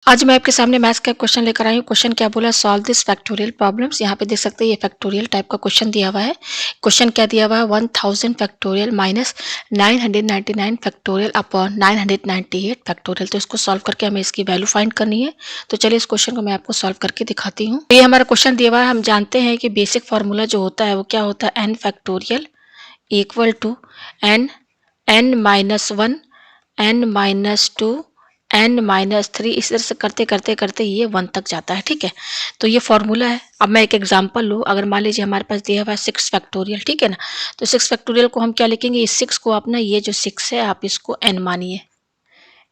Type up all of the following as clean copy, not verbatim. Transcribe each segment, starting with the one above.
आज मैं आपके सामने मैथ्स का क्वेश्चन लेकर आई हूँ। क्वेश्चन क्या बोला, सॉल्व दिस फैक्टोरियल प्रॉब्लम्स। यहाँ पे देख सकते हैं ये फैक्टोरियल टाइप का क्वेश्चन दिया हुआ है। क्वेश्चन क्या दिया हुआ है, 1000 factorial minus 999 factorial upon 998 factorial. तो इसको सॉल्व करके हमें इसकी वैल्यू फाइंड करनी है। तो चलिए इस क्वेश्चन को मैं आपको सॉल्व करके दिखाती हूँ। तो ये हमारा क्वेश्चन दिया हुआ है। हम जानते हैं कि बेसिक फार्मूला जो होता है वो क्या होता है, n factorial equal to n minus one, n minus two, n minus three, इस तरह से करते करते करते ये वन तक जाता है। ठीक है, तो ये फॉर्मूला है। अब मैं एक एग्जांपल लूँ, अगर मान लीजिए हमारे पास दिया हुआ है 6 फैक्टोरियल, ठीक है ना। तो 6 फैक्टोरियल को हम क्या लिखेंगे, इस 6 को आप ना, ये जो 6 है आप इसको एन मानिए,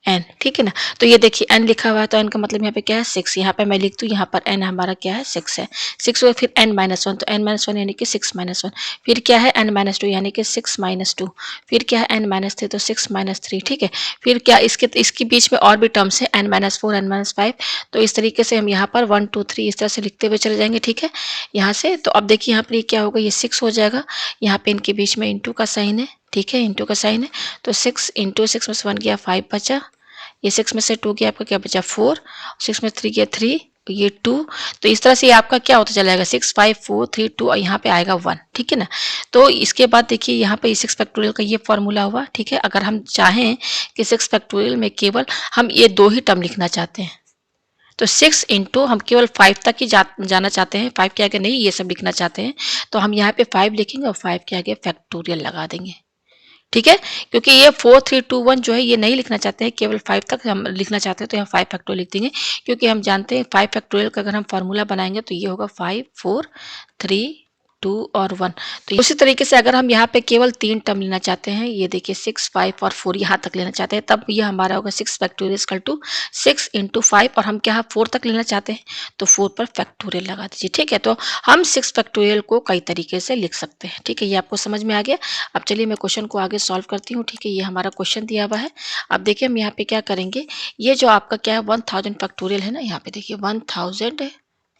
एन, ठीक है ना। तो ये देखिए एन लिखा हुआ है, तो एन का मतलब यहाँ पे क्या है, 6। यहाँ पे मैं लिख दूँ, यहाँ पर एन हमारा क्या है, 6 है। 6 और फिर एन माइनस वन, तो एन माइनस वन यानी कि 6 माइनस वन। फिर क्या है, एन माइनस टू यानी कि 6 माइनस टू। फिर क्या है, एन माइनस थ्री, तो 6 माइनस थ्री। ठीक है, फिर क्या इसके बीच में और भी टर्म्स है, n minus four, n minus five. तो इस तरीके से हम यहाँ पर 1 2 3 इस तरह से लिखते हुए चले जाएंगे। ठीक है, यहाँ से तो अब देखिए यहाँ पर ये क्या होगा, ये 6 हो जाएगा। यहाँ पे इनके बीच में इंटू का साइन है। ठीक है, इंटू का साइन है, तो 6 इंटू 6 में से 1 गया 5 बचा। ये 6 में से 2 गया, आपका क्या बचा 4। 6 में 3 गया 3, ये 2। तो इस तरह से आपका क्या होता चला जाएगा, 6 5 4 3 2 और यहाँ पे आएगा 1। ठीक है ना। तो इसके बाद देखिए यहाँ पे 6 फैक्टोरियल का ये फॉर्मूला हुआ। ठीक है, अगर हम चाहें कि 6 फैक्टोरियल में केवल हम ये दो ही टर्म लिखना चाहते हैं, तो 6 इंटू हम केवल 5 तक ही जाना चाहते हैं, 5 के आगे नहीं ये सब लिखना चाहते हैं, तो हम यहाँ पे 5 लिखेंगे और 5 के आगे फैक्टोरियल लगा देंगे। ठीक है, क्योंकि ये 4 3 2 1 जो है ये नहीं लिखना चाहते हैं, केवल 5 तक हम लिखना चाहते हैं, तो यहाँ 5 फैक्टोरियल लिख देंगे। क्योंकि हम जानते हैं 5 फैक्टोरियल का अगर हम फार्मूला बनाएंगे तो ये होगा 5 4 3 2 और 1। तो उसी तरीके से अगर हम यहाँ पे केवल 3 टर्म लेना चाहते हैं, ये देखिए 6 5 और 4 यहाँ तक लेना चाहते हैं, तब ये हमारा होगा 6 फैक्टोरियल इक्वल टू 6 इंटू 5, और हम क्या 4 तक लेना चाहते हैं, तो 4 पर फैक्टोरियल लगा दीजिए। ठीक है, तो हम 6 फैक्टोरियल को कई तरीके से लिख सकते हैं। ठीक है, ये आपको समझ में आ गया। अब चलिए मैं क्वेश्चन को आगे सॉल्व करती हूँ। ठीक है, ये हमारा क्वेश्चन दिया हुआ है। अब देखिए हम यहाँ पे क्या करेंगे, ये जो आपका क्या है 1000 फैक्टोरियल है ना, यहाँ पे देखिए 1000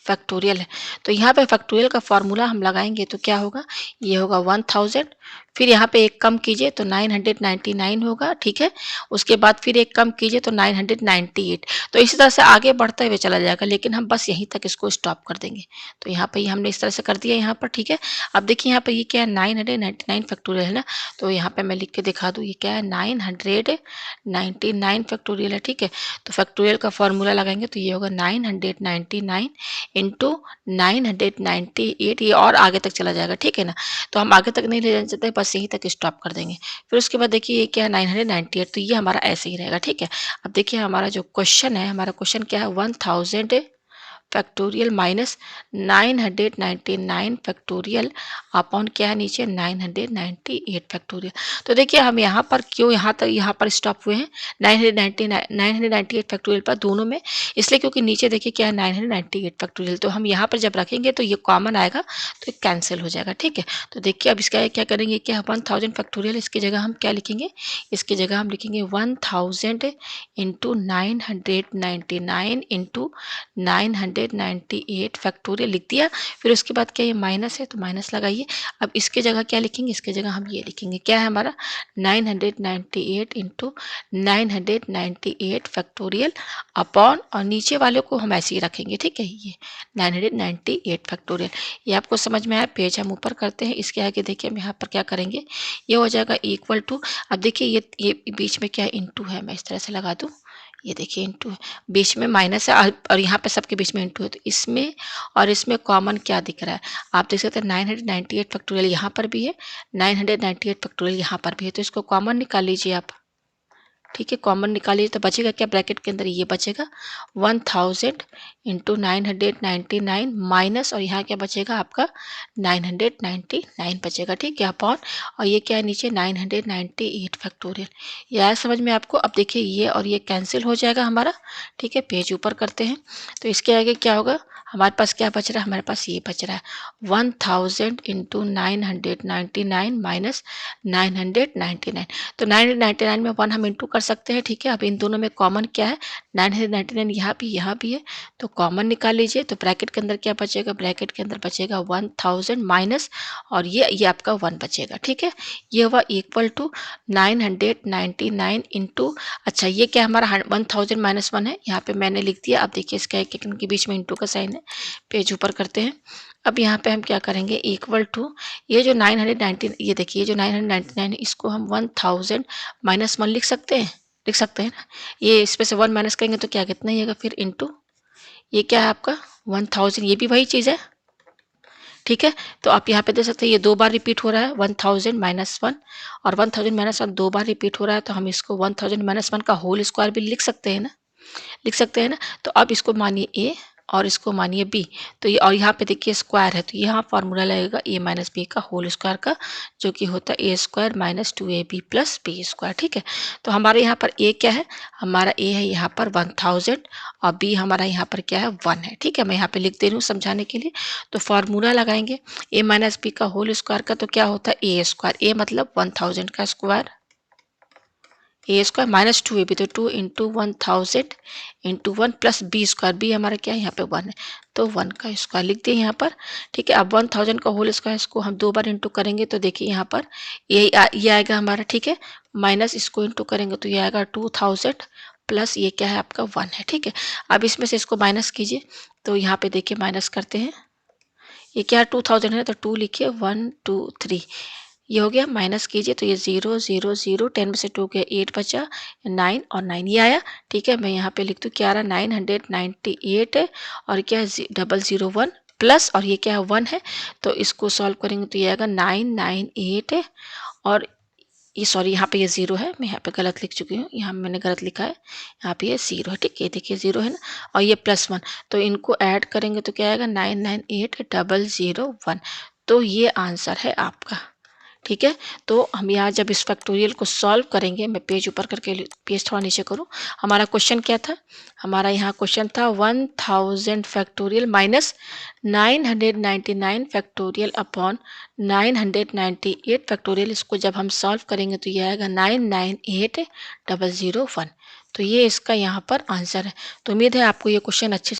फैक्टोरियल है। तो यहाँ पे फैक्टोरियल का फॉर्मूला हम लगाएंगे तो क्या होगा, ये होगा 1000, फिर यहाँ पे एक कम कीजिए तो 999 होगा। ठीक है, उसके बाद फिर एक कम कीजिए तो 998। तो इसी तरह से आगे बढ़ते हुए चला जाएगा, लेकिन हम बस यहीं तक इसको स्टॉप कर देंगे। तो यहाँ पे हमने इस तरह से कर दिया यहाँ पर। ठीक है, अब देखिए यहाँ पे ये क्या है, 999 फैक्टोरियल है ना, तो यहाँ पे मैं लिख के दिखा दूँ, ये क्या है 999 फैक्टोरियल है। ठीक है, तो फैक्टोरियल का फॉर्मूला लगाएंगे तो ये होगा 999 इंटू 998, ये और आगे तक चला जाएगा। ठीक है ना, तो हम आगे तक नहीं ले जाना चाहते, बस यहीं तक स्टॉप कर देंगे। फिर उसके बाद देखिए ये क्या है 998, तो ये हमारा ऐसे ही रहेगा। ठीक है, अब देखिए हमारा जो क्वेश्चन है, हमारा क्वेश्चन क्या है, 1000 फैक्टोरियल माइनस 999 फैक्टोरियल अपॉन क्या है नीचे 998 फैक्टोरियल। तो देखिए हम यहाँ पर क्यों यहाँ पर स्टॉप हुए हैं 998 फैक्टोरियल पर दोनों में, इसलिए क्योंकि नीचे देखिए क्या है 998 फैक्टोरियल, तो हम यहाँ पर जब रखेंगे तो ये कॉमन आएगा, तो कैंसिल हो जाएगा। ठीक है, तो देखिए अब इसका क्या करेंगे, क्या 1000 फैक्टोरियल, इसकी जगह हम क्या लिखेंगे, इसकी जगह हम लिखेंगे 1000 इंटू 999 इंटू 998 फैक्टोरियल लिख दिया। फिर उसके बाद क्या ये माइनस है, तो माइनस लगाइए। अब इसके जगह क्या लिखेंगे, इसके जगह हम ये लिखेंगे, क्या है हमारा 998 इंटू 998 फैक्टोरियल अपॉन, और नीचे वाले को हम ऐसे ही रखेंगे। ठीक है, ये 998 फैक्टोरियल। ये आपको समझ में आया। पेज हम ऊपर करते हैं, इसके आगे देखिए हम यहाँ पर क्या करेंगे, ये हो जाएगा इक्वल टू, अब देखिए ये बीच में क्या है इंटू है, मैं इस तरह से लगा दूँ, ये देखिए इंटू है, बीच में माइनस है और यहाँ पे सबके बीच में इंटू है, तो इसमें और इसमें कॉमन क्या दिख रहा है, आप देख सकते हैं 998 फैक्टोरियल यहाँ पर भी है, 998 फैक्टोरियल यहाँ पर भी है, तो इसको कॉमन निकाल लीजिए आप। ठीक है, कॉमन निकालिए तो बचेगा क्या, ब्रैकेट के अंदर ये बचेगा 1000 इंटू 999 माइनस, और यहाँ क्या बचेगा आपका 999 बचेगा। ठीक है, अपॉन, और ये क्या है नीचे 998 फैक्टोरियल। ये आया समझ में आपको। अब देखिए ये और ये कैंसिल हो जाएगा हमारा। ठीक है, पेज ऊपर करते हैं, तो इसके आगे क्या होगा, हमारे पास क्या बच रहा है, हमारे पास ये बच रहा है 1000 इंटू 999 माइनस 999। तो 999 में 1 हम इंटू कर सकते हैं, ठीक है। अब इन दोनों में कॉमन क्या है, 999 यहाँ भी है, तो कॉमन निकाल लीजिए। तो ब्रैकेट के अंदर क्या बचेगा, ब्रैकेट के अंदर बचेगा 1000 माइनस और ये आपका 1 बचेगा, ठीक है। ये हुआ इक्वल टू 999 इंटू, अच्छा ये क्या हमारा 1000 माइनस 1 है, यहाँ पे मैंने लिख दिया। अब देखिए इसका एक के बीच में इंटू का साइन है, पेज ऊपर करते हैं। अब यहाँ पे हम क्या करेंगे, इक्वल टू ये जो 990, ये देखिए ये जो 999 है, इसको हम 1000 माइनस 1 लिख सकते हैं ना। ये इसमें से 1 माइनस करेंगे तो क्या कितना ही आएगा, फिर इंटू ये क्या है आपका 1000, ये भी वही चीज़ है, ठीक है। तो आप यहाँ पे देख सकते हैं ये 2 बार रिपीट हो रहा है, 1000 माइनस 1 और 1000 माइनस 1 2 बार रिपीट हो रहा है, तो हम इसको 1000 माइनस 1 का होल स्क्वायर भी लिख सकते हैं ना, लिख सकते हैं ना। तो अब इसको मानिए ए और इसको मानिए बी, तो ये और यहाँ पे देखिए स्क्वायर है, तो यहाँ फार्मूला लगेगा ए माइनस बी का होल स्क्वायर का, जो कि होता है a square minus 2ab plus b square, ठीक है। तो हमारे यहाँ पर ए क्या है, हमारा ए है यहाँ पर 1000 और बी हमारा यहाँ पर क्या है 1 है, ठीक है। मैं यहाँ पे लिख दे रही हूँ समझाने के लिए। तो फार्मूला लगाएंगे ए माइनस बी का होल स्क्वायर का, तो क्या होता है ए स्क्वायर, ए मतलब 1000 का स्क्वायर, ए स्क्वायर माइनस 2ab, तो 2 into 1000 into 1 plus b square, b हमारा क्या है यहाँ पे 1 है, तो 1 का स्क्वायर लिख दिए यहाँ पर, ठीक है। अब 1000 का होल स्क्वायर इसको हम 2 बार इंटू करेंगे, तो देखिए यहाँ पर ये आएगा हमारा, ठीक है, माइनस इसको इंटू करेंगे तो ये आएगा 2000 प्लस ये क्या है आपका 1 है, ठीक है। अब इसमें से इसको माइनस कीजिए, तो यहाँ पे देखिए माइनस करते हैं, ये क्या 2000 है, तो 2 लिखिए 1 2 3, ये हो गया, माइनस कीजिए तो ये 0 0 0, 10 में से 2 गया 8 बचा, 9 और 9 ये आया, ठीक है। मैं यहाँ पे लिख दूँ क्या आ रहा, 998 है और क्या है 001 प्लस और ये क्या है 1 है, तो इसको सॉल्व करेंगे तो ये आएगा 998 है और ये सॉरी यहाँ पे ये 0 है, मैं यहाँ पे गलत लिख चुकी हूँ, यहाँ मैंने गलत लिखा है, यहाँ पे ये 0 है, ठीक है। ये देखिए 0 है ना, और ये +1, तो इनको ऐड करेंगे तो क्या आएगा 998001, तो ये आंसर है आपका, ठीक है। तो हम यहाँ जब इस फैक्टोरियल को सॉल्व करेंगे, मैं पेज ऊपर करके पेज थोड़ा नीचे करूँ, हमारा क्वेश्चन क्या था, हमारा यहाँ क्वेश्चन था 1000 factorial minus 999 factorial upon 998 factorial, इसको जब हम सॉल्व करेंगे तो ये आएगा 998001, तो ये इसका यहाँ पर आंसर है। तो उम्मीद है आपको ये क्वेश्चन अच्छे